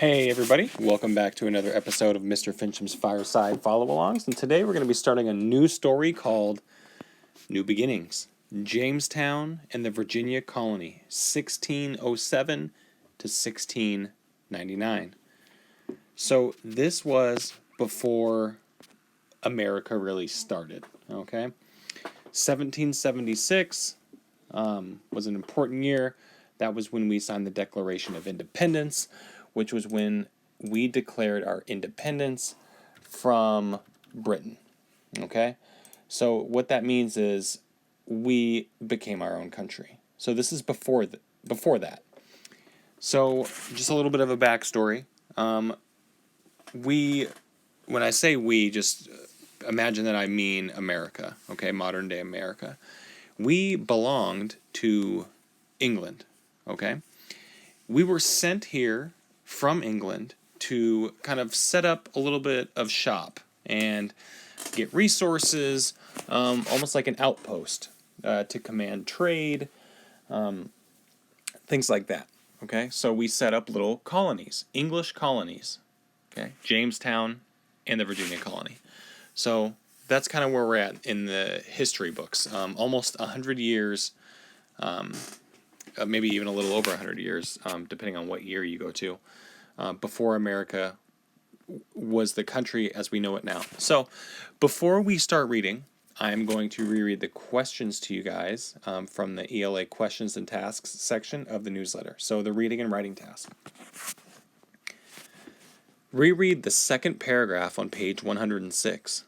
Hey everybody, welcome back to another episode of Mr. Fincham's Fireside Follow-Alongs, and today we're going to be starting a new story called New Beginnings, Jamestown and the Virginia Colony, 1607 to 1699. So this was before America really started, okay? 1776 was an important year. That was when we signed the Declaration of Independence, which was when we declared our independence from Britain, okay? So what that means is we became our own country. So this is before that. So just a little bit of a backstory. When I say we, just imagine that I mean America, okay, modern day America. We belonged to England, okay? We were sent here from England to kind of set up a little bit of shop and get resources, almost like an outpost to command trade, things like that. Okay, so we set up little colonies, English colonies. Okay, Jamestown and the Virginia colony. So that's kind of where we're at in the history books. Almost 100 years, maybe even a little over 100 years, depending on what year you go to. Before America was the country as we know it now. So before we start reading, I'm going to reread the questions to you guys from the ELA questions and tasks section of the newsletter. So the reading and writing task. Reread the second paragraph on page 106.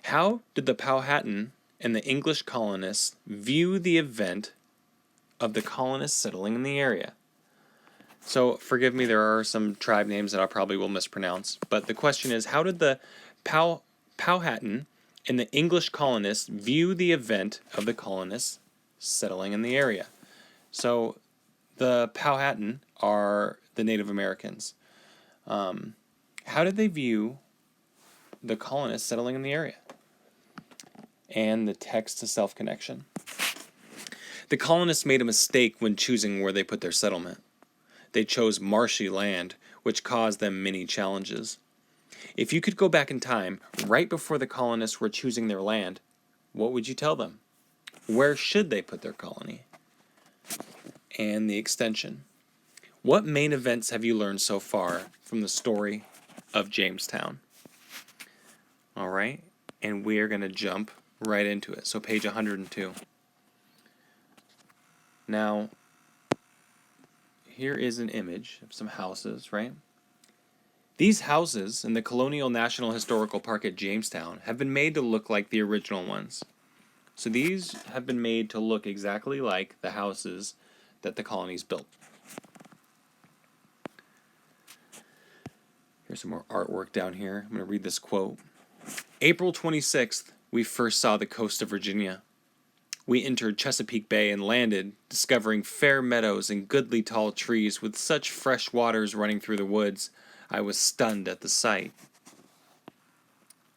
How did the Powhatan and the English colonists view the event of the colonists settling in the area? So, forgive me, there are some tribe names that I probably will mispronounce, but the question is, how did the Powhatan and the English colonists view the event of the colonists settling in the area? So, the Powhatan are the Native Americans. How did they view the colonists settling in the area? And the text to self-connection. The colonists made a mistake when choosing where they put their settlement. They chose marshy land, which caused them many challenges. If you could go back in time, right before the colonists were choosing their land, what would you tell them? Where should they put their colony? And the extension. What main events have you learned so far from the story of Jamestown? All right, and we are going to jump right into it. So page 102. Now, here is an image of some houses, right? These houses in the Colonial National Historical Park at Jamestown have been made to look like the original ones. So these have been made to look exactly like the houses that the colonies built. Here's some more artwork down here. I'm going to read this quote. April 26th, we first saw the coast of Virginia. We entered Chesapeake Bay and landed, discovering fair meadows and goodly tall trees with such fresh waters running through the woods, I was stunned at the sight.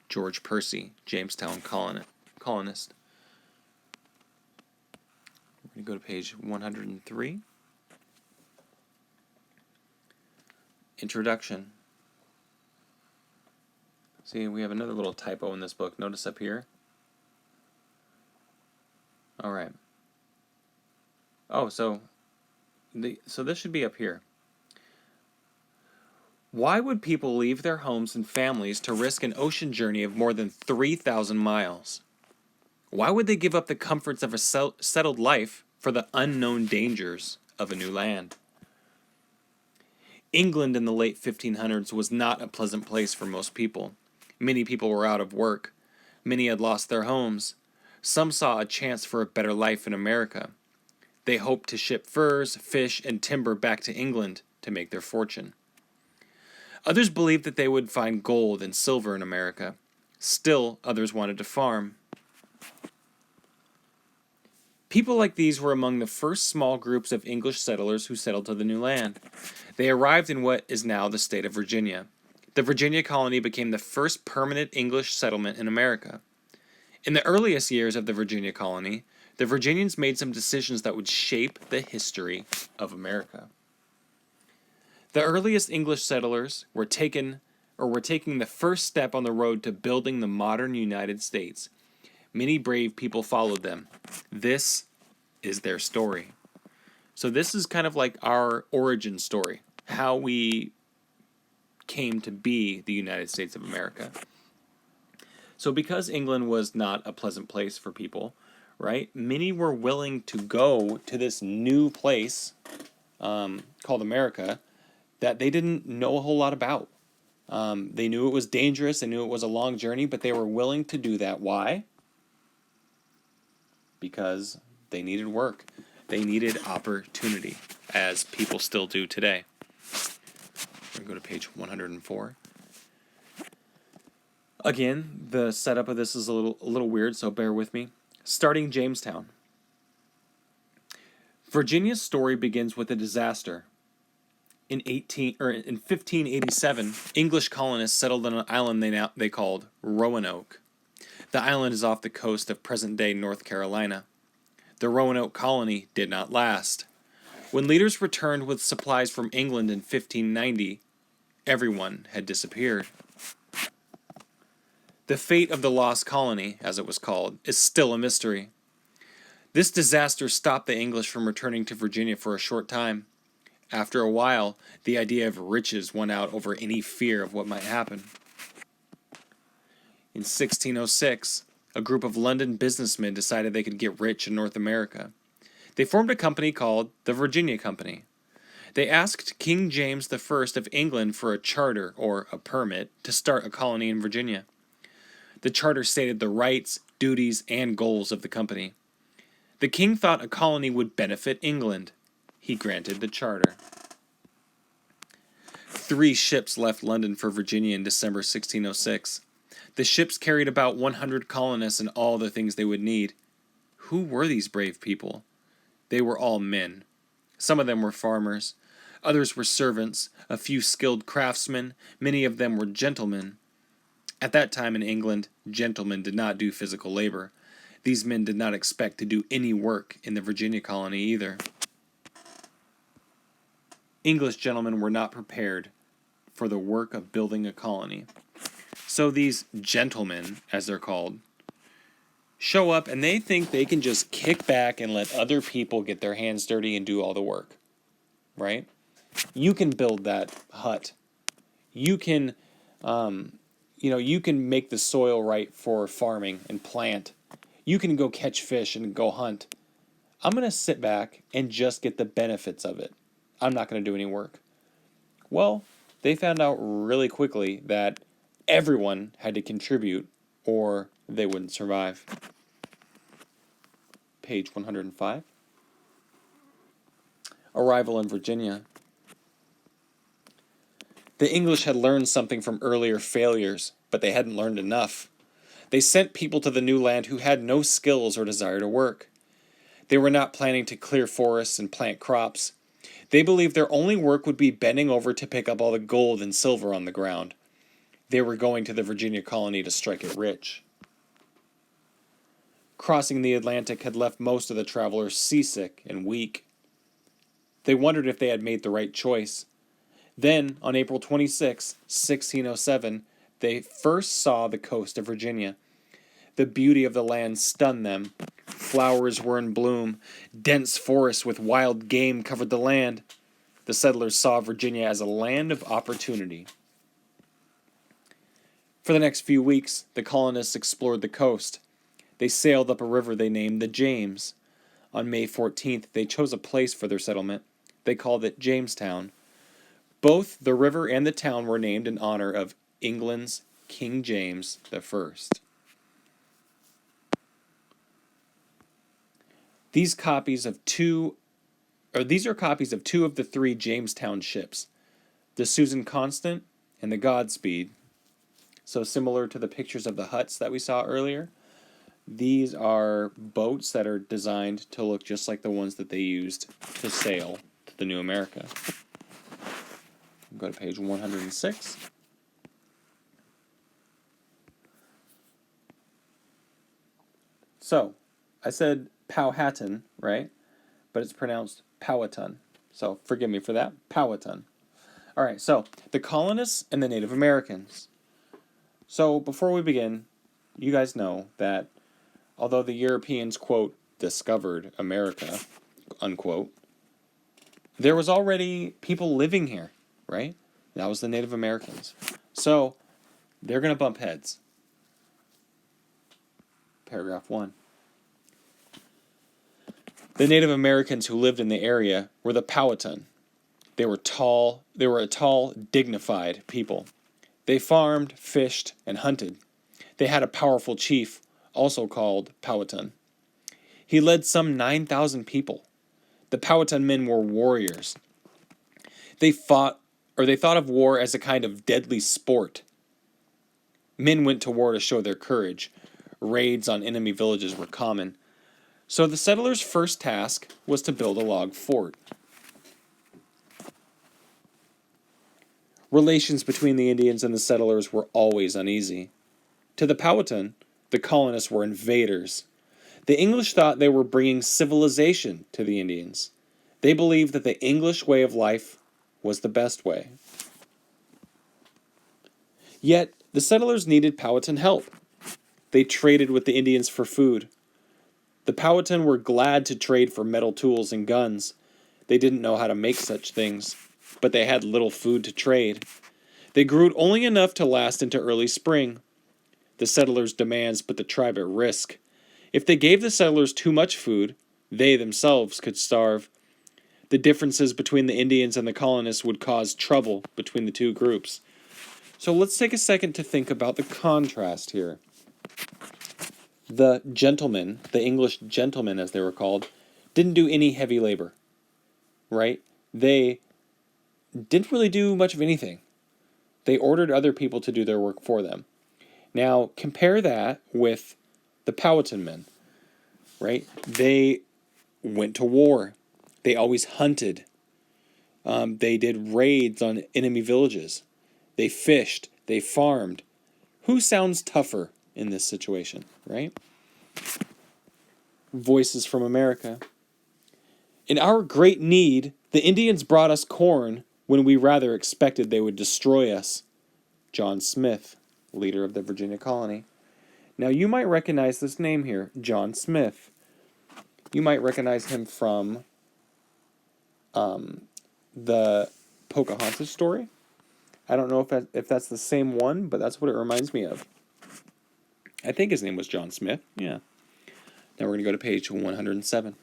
George Percy, Jamestown colonist. We're going to go to page 103. Introduction. See, we have another little typo in this book. Notice up here. All right. Oh, so this should be up here. Why would people leave their homes and families to risk an ocean journey of more than 3,000 miles? Why would they give up the comforts of a settled life for the unknown dangers of a new land? England in the late 1500s was not a pleasant place for most people. Many people were out of work. Many had lost their homes. Some saw a chance for a better life in America. They hoped to ship furs, fish, and timber back to England to make their fortune. Others believed that they would find gold and silver in America. Still, others wanted to farm. People like these were among the first small groups of English settlers who settled to the new land. They arrived in what is now the state of Virginia. The Virginia colony became the first permanent English settlement in America. In the earliest years of the Virginia colony, the Virginians made some decisions that would shape the history of America. The earliest English settlers were taking the first step on the road to building the modern United States. Many brave people followed them. This is their story. So this is kind of like our origin story, how we came to be the United States of America. So because England was not a pleasant place for people, right, many were willing to go to this new place called America that they didn't know a whole lot about. They knew it was dangerous, they knew it was a long journey, but they were willing to do that. Why? Because they needed work. They needed opportunity, as people still do today. We're going to go to page 104. Again, the setup of this is a little weird, so bear with me. Starting Jamestown. Virginia's story begins with a disaster. In 1587, English colonists settled on an island they called Roanoke. The island is off the coast of present-day North Carolina. The Roanoke colony did not last. When leaders returned with supplies from England in 1590, everyone had disappeared. The fate of the lost colony, as it was called, is still a mystery. This disaster stopped the English from returning to Virginia for a short time. After a while, the idea of riches won out over any fear of what might happen. In 1606, a group of London businessmen decided they could get rich in North America. They formed a company called the Virginia Company. They asked King James I of England for a charter, or a permit, to start a colony in Virginia. The charter stated the rights, duties, and goals of the company. The king thought a colony would benefit England. He granted the charter. 3 ships left London for Virginia in December 1606. The ships carried about 100 colonists and all the things they would need. Who were these brave people? They were all men. Some of them were farmers. Others were servants, a few skilled craftsmen. Many of them were gentlemen. At that time in England, gentlemen did not do physical labor. These men did not expect to do any work in the Virginia colony either. English gentlemen were not prepared for the work of building a colony. So these gentlemen, as they're called, show up and they think they can just kick back and let other people get their hands dirty and do all the work, right? You can build that hut. You can, you can make the soil right for farming and plant. You can go catch fish and go hunt. I'm going to sit back and just get the benefits of it. I'm not going to do any work. Well, they found out really quickly that everyone had to contribute or they wouldn't survive. Page 105. Arrival in Virginia. The English had learned something from earlier failures, but they hadn't learned enough. They sent people to the new land who had no skills or desire to work. They were not planning to clear forests and plant crops. They believed their only work would be bending over to pick up all the gold and silver on the ground. They were going to the Virginia colony to strike it rich. Crossing the Atlantic had left most of the travelers seasick and weak. They wondered if they had made the right choice. Then, on April 26, 1607, they first saw the coast of Virginia. The beauty of the land stunned them. Flowers were in bloom. Dense forests with wild game covered the land. The settlers saw Virginia as a land of opportunity. For the next few weeks, the colonists explored the coast. They sailed up a river they named the James. On May 14th, they chose a place for their settlement. They called it Jamestown. Both the river and the town were named in honor of England's King James I. These are copies of two of the 3 Jamestown ships, the Susan Constant and the Godspeed. So similar to the pictures of the huts that we saw earlier, these are boats that are designed to look just like the ones that they used to sail to the New America. Go to page 106. So, I said Powhatan, right? But it's pronounced Powhatan. So, forgive me for that. Powhatan. All right, so the colonists and the Native Americans. So before we begin, you guys know that although the Europeans, quote, discovered America, unquote, there was already people living here, right? That was the Native Americans. So they're going to bump heads. Paragraph 1. The Native Americans who lived in the area were the Powhatan. They were a tall, dignified people. They farmed, fished, and hunted. They had a powerful chief, also called Powhatan. He led some 9,000 people. The Powhatan men were warriors. They thought of war as a kind of deadly sport. Men went to war to show their courage. Raids on enemy villages were common. So the settlers' first task was to build a log fort. Relations between the Indians and the settlers were always uneasy. To the Powhatan, the colonists were invaders. The English thought they were bringing civilization to the Indians. They believed that the English way of life was the best way. Yet, the settlers needed Powhatan help. They traded with the Indians for food. The Powhatan were glad to trade for metal tools and guns. They didn't know how to make such things, but they had little food to trade. They grew only enough to last into early spring. The settlers' demands put the tribe at risk. If they gave the settlers too much food, they themselves could starve. The differences between the Indians and the colonists would cause trouble between the two groups. So let's take a second to think about the contrast here. The gentlemen, the English gentlemen as they were called, didn't do any heavy labor, right? They didn't really do much of anything. They ordered other people to do their work for them. Now, compare that with the Powhatan men, right? They went to war. They always hunted. They did raids on enemy villages. They fished. They farmed. Who sounds tougher in this situation, right? Voices from America. In our great need, the Indians brought us corn when we rather expected they would destroy us. John Smith, leader of the Virginia colony. Now you might recognize this name here, John Smith. You might recognize him from the Pocahontas story. I don't know if that's the same one, but that's what it reminds me of. I think his name was John Smith. Yeah. Now we're going to go to page 107.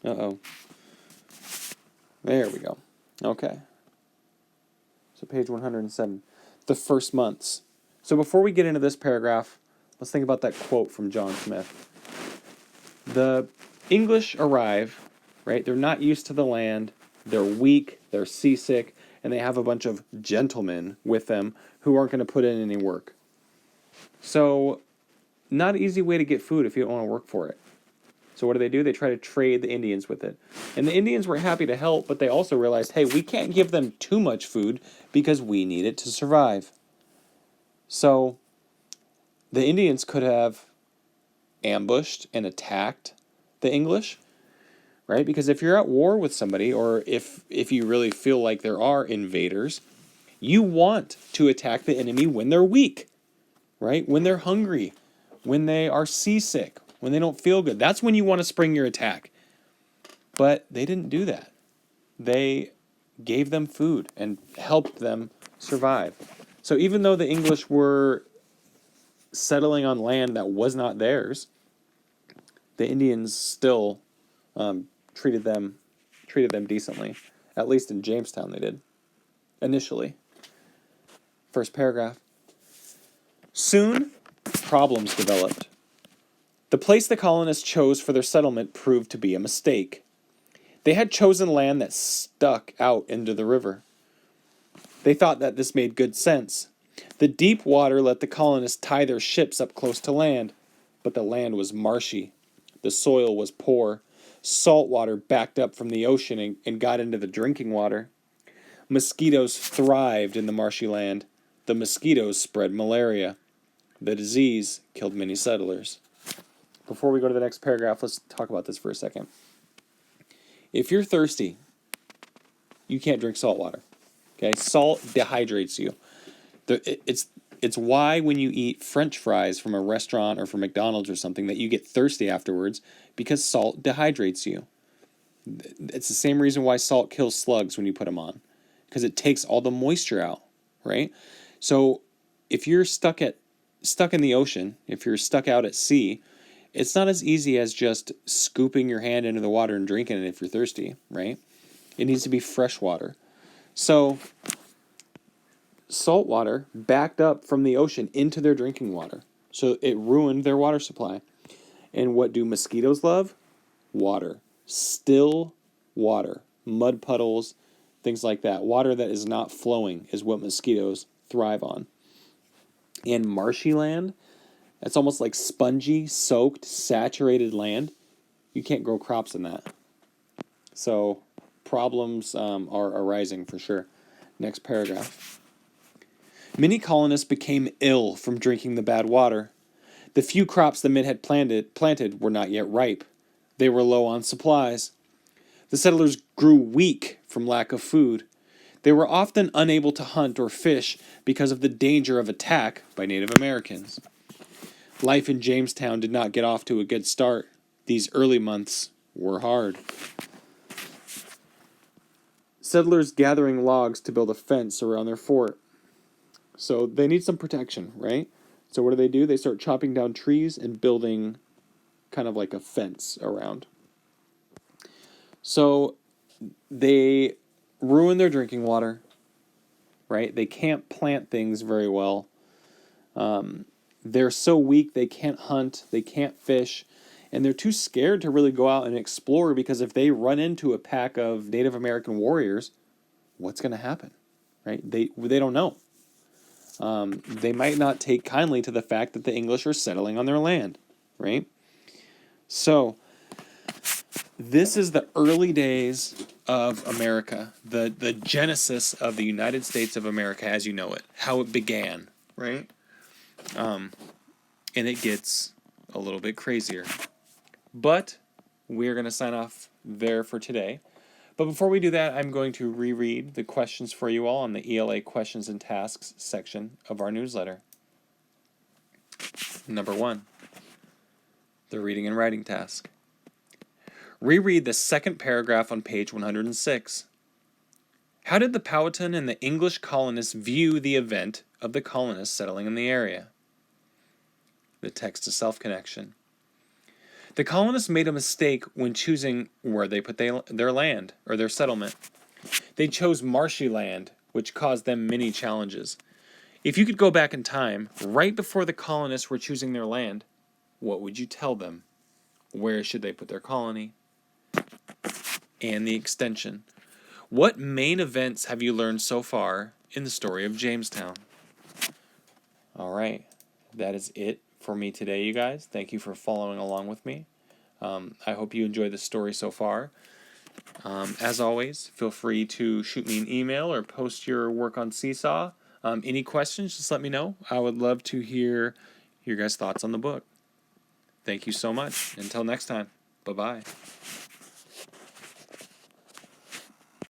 Uh-oh. There we go. Okay. So page 107. The first months. So before we get into this paragraph, let's think about that quote from John Smith. The English arrive, right? They're not used to the land. They're weak. They're seasick. And they have a bunch of gentlemen with them who aren't going to put in any work. So, not an easy way to get food if you don't want to work for it. So what do? They try to trade the Indians with it. And the Indians were happy to help, but they also realized, hey, we can't give them too much food because we need it to survive. So, the Indians could have ambushed and attacked the English, right? Because if you're at war with somebody, or if you really feel like there are invaders, you want to attack the enemy when they're weak, right? When they're hungry, when they are seasick, when they don't feel good. That's when you want to spring your attack. But they didn't do that. They gave them food and helped them survive. So even though the English were settling on land that was not theirs, the Indians still treated them decently. At least in Jamestown they did, initially. First paragraph. Soon, problems developed. The place the colonists chose for their settlement proved to be a mistake. They had chosen land that stuck out into the river. They thought that this made good sense. The deep water let the colonists tie their ships up close to land, but the land was marshy. The soil was poor. Salt water backed up from the ocean and got into the drinking water. Mosquitoes thrived in the marshy land. The mosquitoes spread malaria. The disease killed many settlers. before we go to the next paragraph, let's talk about this for a second. If you're thirsty, you can't drink salt water. Okay, salt dehydrates you. It's why when you eat French fries from a restaurant or from McDonald's or something that you get thirsty afterwards, because salt dehydrates you. It's the same reason why salt kills slugs when you put them on, because it takes all the moisture out, right? So if you're stuck in the ocean, if you're stuck out at sea, it's not as easy as just scooping your hand into the water and drinking it if you're thirsty, right? It needs to be fresh water. So salt water backed up from the ocean into their drinking water. So it ruined their water supply. And what do mosquitoes love? Water. Still water. Mud puddles, things like that. Water that is not flowing is what mosquitoes thrive on. And marshy land, that's almost like spongy, soaked, saturated land. You can't grow crops in that. So problems are arising for sure. Next paragraph. Many colonists became ill from drinking the bad water. The few crops the men had planted were not yet ripe. They were low on supplies. The settlers grew weak from lack of food. They were often unable to hunt or fish because of the danger of attack by Native Americans. Life in Jamestown did not get off to a good start. These early months were hard. Settlers gathering logs to build a fence around their fort. So they need some protection, right? So what do? They start chopping down trees and building kind of like a fence around. So they ruin their drinking water, right? They can't plant things very well. They're so weak they can't hunt, they can't fish, and they're too scared to really go out and explore, because if they run into a pack of Native American warriors, what's going to happen, right? They don't know. They might not take kindly to the fact that the English are settling on their land, right? So this is the early days of America, the genesis of the United States of America as you know it, how it began, right? And it gets a little bit crazier. But we're going to sign off there for today. But before we do that, I'm going to reread the questions for you all on the ELA questions and tasks section of our newsletter. Number 1, the reading and writing task. Reread the second paragraph on page 106. How did the Powhatan and the English colonists view the event of the colonists settling in the area? The text-to-self connection. The colonists made a mistake when choosing where they put their land, or their settlement. They chose marshy land, which caused them many challenges. If you could go back in time, right before the colonists were choosing their land, what would you tell them? Where should they put their colony? And the extension. What main events have you learned so far in the story of Jamestown? All right, that is it for me today, you guys. Thank you for following along with me. I hope you enjoyed the story so far. As always, feel free to shoot me an email or post your work on Seesaw. Any questions, just let me know. I would love to hear your guys' thoughts on the book. Thank you so much. Until next time, bye-bye.